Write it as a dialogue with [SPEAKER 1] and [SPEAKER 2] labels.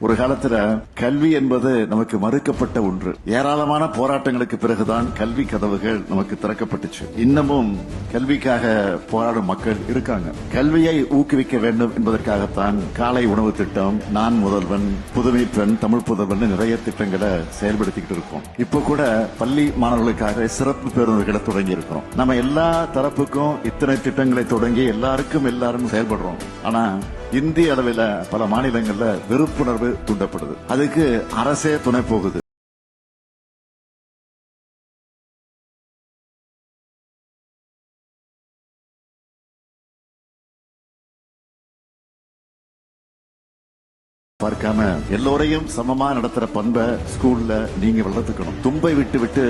[SPEAKER 1] ஒரு காலத்துல கல்வி என்பது நமக்கு மறுக்கப்பட்ட ஒன்று. ஏராளமான போராட்டங்களுக்கு பிறகுதான் கல்வி கதவுகள் நமக்கு திறக்கப்பட்டுச்சு. இன்னமும் கல்விக்காக போராடும் மக்கள் இருக்காங்க. கல்வியை ஊக்குவிக்க வேண்டும் என்பதற்காகத்தான் காலை உணவு திட்டம், நான் முதல்வன், புதுமை பெண், தமிழ் புதல்வன் நிறைய திட்டங்களை செயல்படுத்திக்கிட்டு இருக்கோம். இப்போ கூட பள்ளி மாணவர்களுக்காக சிறப்பு பேருந்துகளை தொடங்கி இருக்கிறோம். நம்ம எல்லா தரப்புக்கும் இத்தனை திட்டங்களை தொடங்கி எல்லாருக்கும் எல்லாரும் செயல்படுறோம். ஆனா இந்திய அளவில் பல மாநிலங்கள்ல வெறுப்புணர்வு தூண்டப்படுது. அதுக்கு அரசே துணை போகுது. பார்க்காம எல்லோரையும் சமமா நடத்துற பண்பை ஸ்கூல்ல நீங்க வளர்த்துக்கணும். தும்பை விட்டு விட்டு